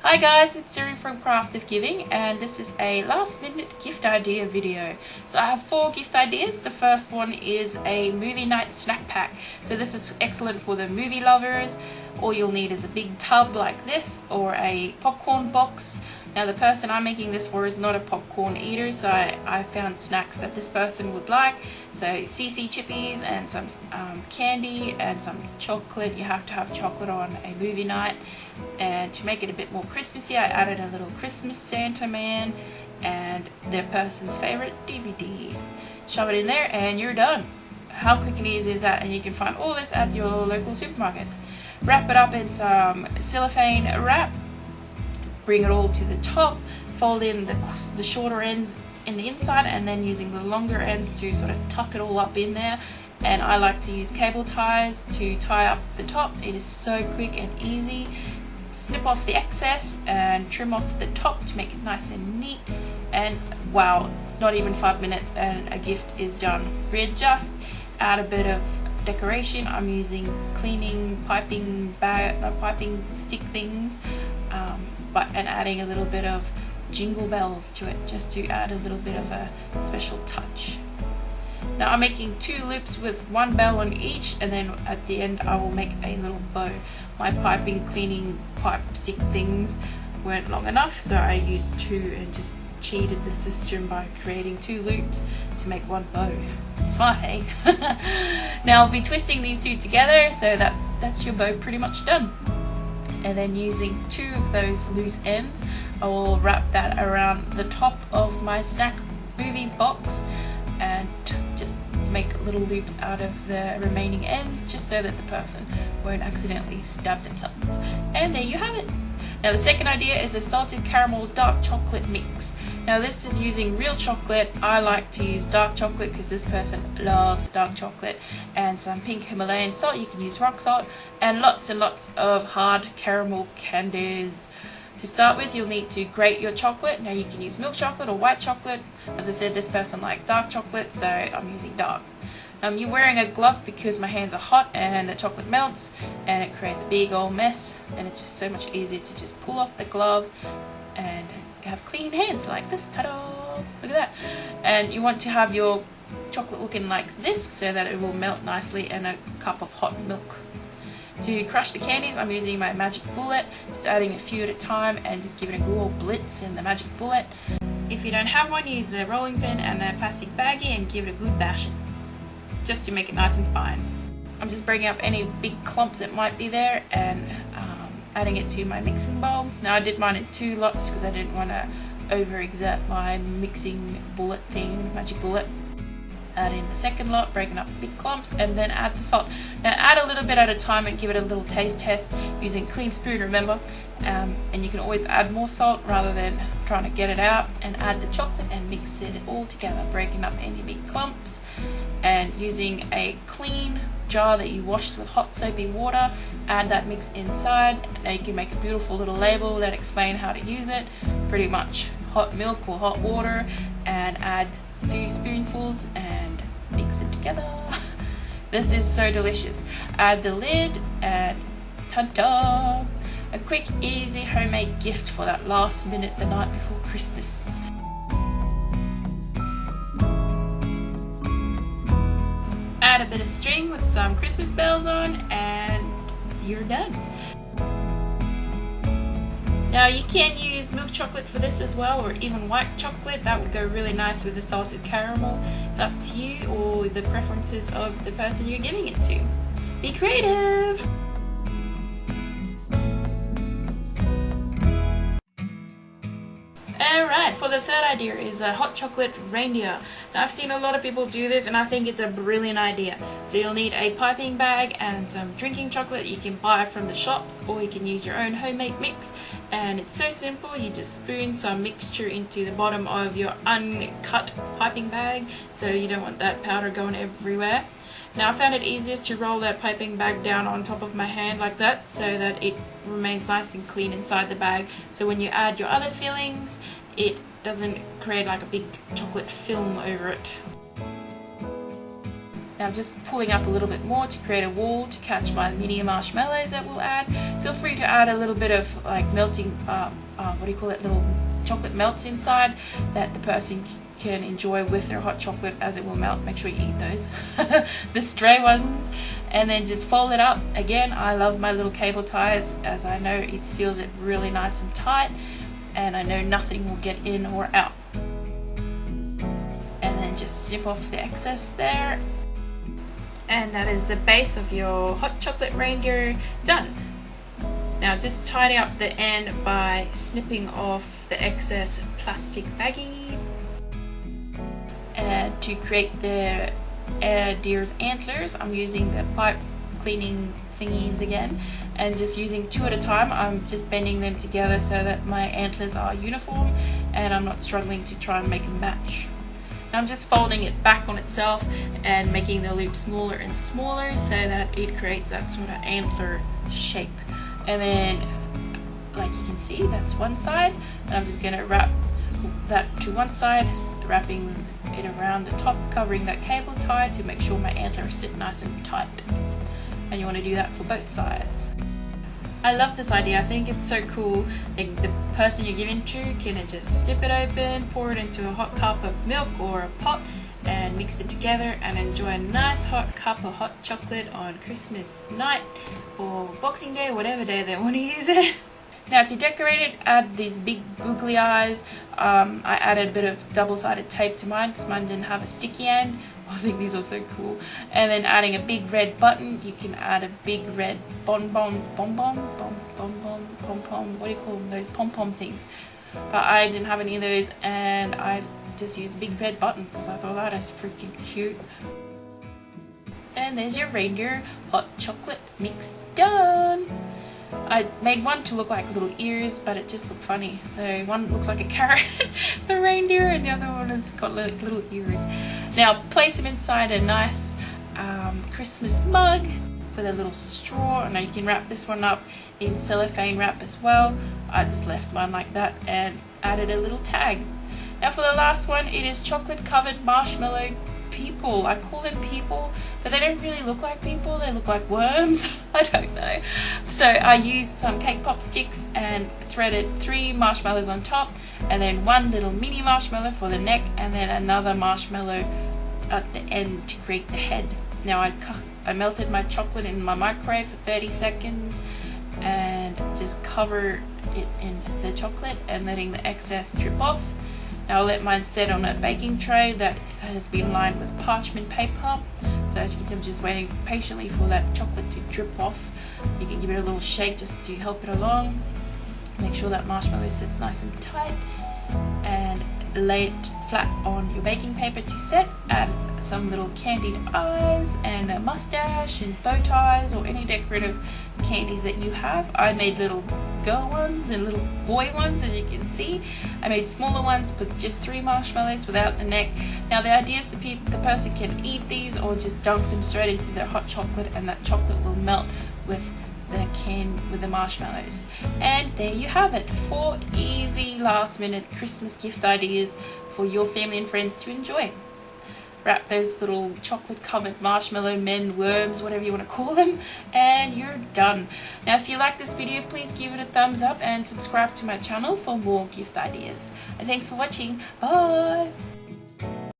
Hi guys, it's Danrie from Crafty Giving, and this is a last minute gift idea video. So I have 4 gift ideas. The first one is a movie night snack pack. So this is excellent for the movie lovers. All you'll need is a big tub like this or a popcorn box. Now the person I'm making this for is not a popcorn eater, so I found snacks that this person would like. So CC chippies and some candy and some chocolate. You have to have chocolate on a movie night. And to make it a bit more Christmassy, I added a little Christmas Santa man and their person's favorite DVD. Shove it in there and you're done. How quick and easy is that? And you can find all this at your local supermarket. Wrap it up in some cellophane wrap. Bring it all to the top. Fold in the shorter ends in the inside and then using the longer ends to sort of tuck it all up in there. And I like to use cable ties to tie up the top. It is so quick and easy. Snip off the excess and trim off the top to make it nice and neat, and wow, not even 5 minutes and a gift is done. Readjust, add a bit of decoration. I'm using cleaning piping stick things, and adding a little bit of jingle bells to it just to add a little bit of a special touch. Now I'm making 2 loops with 1 bell on each, and then at the end I will make a little bow. My cleaning pipe stick things weren't long enough, so I used 2 and just cheated the system by creating 2 loops to make 1 bow. Smart, hey? Now I'll be twisting these 2 together, so that's your bow pretty much done. And then using 2 of those loose ends, I will wrap that around the top of my snack movie box and just make little loops out of the remaining ends just so that the person won't accidentally stab themselves. And there you have it. Now the second idea is a salted caramel dark chocolate mix. Now this is using real chocolate. I like to use dark chocolate because this person loves dark chocolate, and some pink Himalayan salt. You can use rock salt and lots of hard caramel candies. To start with, you'll need to grate your chocolate. Now you can use milk chocolate or white chocolate. As I said, this person liked dark chocolate, so I'm using dark. You're wearing a glove because my hands are hot and the chocolate melts and it creates a big old mess, and it's just so much easier to just pull off the glove and have clean hands like this. Ta-da! Look at that. And you want to have your chocolate looking like this so that it will melt nicely in a cup of hot milk. To crush the candies, I'm using my magic bullet, just adding a few at a time and just giving a good old blitz in the magic bullet. If you don't have one, use a rolling pin and a plastic baggie and give it a good bashing, just to make it nice and fine. I'm just breaking up any big clumps that might be there and adding it to my mixing bowl. Now I did mine in 2 lots because I didn't want to overexert my mixing bullet thing, magic bullet. Add in the second lot, breaking up big clumps, and then add the salt. Now add a little bit at a time and give it a little taste test using clean spoon, remember, and you can always add more salt rather than trying to get it out. And add the chocolate and mix it all together, breaking up any big clumps, and using a clean jar that you washed with hot soapy water, add that mix inside. Now you can make a beautiful little label that explains how to use it. Pretty much hot milk or hot water, and add a few spoonfuls and mix it together. This is so delicious. Add the lid and ta-da! A quick, easy homemade gift for that last minute the night before Christmas. Add a bit of string with some Christmas bells on and you're done. Now you can use milk chocolate for this as well, or even white chocolate. That would go really nice with the salted caramel. It's up to you or the preferences of the person you're giving it to. Be creative! Alright, for the third idea is a hot chocolate reindeer. Now I've seen a lot of people do this and I think it's a brilliant idea. So you'll need a piping bag and some drinking chocolate you can buy from the shops, or you can use your own homemade mix. And it's so simple, you just spoon some mixture into the bottom of your uncut piping bag, so you don't want that powder going everywhere. Now I found it easiest to roll that piping bag down on top of my hand like that, so that it remains nice and clean inside the bag, so when you add your other fillings it doesn't create like a big chocolate film over it. Now I'm just pulling up a little bit more to create a wall to catch my mini marshmallows that we'll add. Feel free to add a little bit of like melting, what do you call it, little chocolate melts inside that the person can enjoy with their hot chocolate as it will melt. Make sure you eat those, the stray ones, and then just fold it up. Again, I love my little cable ties, as I know it seals it really nice and tight, and I know nothing will get in or out. And then just snip off the excess there, and that is the base of your hot chocolate reindeer done. Now just tidy up the end by snipping off the excess plastic baggie. And to create the deer's antlers, I'm using the pipe cleaning thingies again, and just using 2 at a time. I'm just bending them together so that my antlers are uniform and I'm not struggling to try and make a match. Now I'm just folding it back on itself and making the loop smaller and smaller so that it creates that sort of antler shape. And then, like you can see, that's one side, and I'm just going to wrap that to one side, wrapping it around the top, covering that cable tie to make sure my antlers sit nice and tight. And you want to do that for both sides. I love this idea. I think it's so cool. Like, the person you're giving to can just snip it open, pour it into a hot cup of milk or a pot, and mix it together and enjoy a nice hot cup of hot chocolate on Christmas night or Boxing Day, whatever day they want to use it. Now to decorate it, add these big googly eyes. I added a bit of double-sided tape to mine because mine didn't have a sticky end. I think these are so cool. And then adding a big red button. You can add a big red bonbon, what do you call them? Those pom-pom things. But I didn't have any of those, and I just used the big red button because I thought that is freaking cute. And there's your reindeer hot chocolate mix done. I made one to look like little ears, but it just looked funny. So one looks like a carrot for reindeer, and the other one has got like little ears. Now place them inside a nice Christmas mug with a little straw. Now you can wrap this one up in cellophane wrap as well. I just left mine like that and added a little tag. Now for the last one, it is chocolate covered marshmallow people. I call them people, but they don't really look like people. They look like worms. I don't know. So I used some cake pop sticks and threaded 3 marshmallows on top, and then 1 little mini marshmallow for the neck, and then another marshmallow at the end to create the head. Now I melted my chocolate in my microwave for 30 seconds and just cover it in the chocolate and letting the excess drip off. Now I'll let mine set on a baking tray that has been lined with parchment paper. So as you can see, I'm just waiting patiently for that chocolate to drip off. You can give it a little shake just to help it along. Make sure that marshmallow sits nice and tight, and lay it flat on your baking paper to set. Add some little candied eyes and a mustache and bow ties or any decorative candies that you have. I made little girl ones and little boy ones, as you can see. I made smaller ones with just 3 marshmallows without the neck. Now the idea is the person can eat these or just dunk them straight into their hot chocolate, and that chocolate will melt with the marshmallows. And there you have it, 4 easy last minute Christmas gift ideas for your family and friends to enjoy. Wrap those little chocolate covered marshmallow men, worms, whatever you want to call them, and you're done. Now if you like this video, please give it a thumbs up and subscribe to my channel for more gift ideas. And thanks for watching. Bye.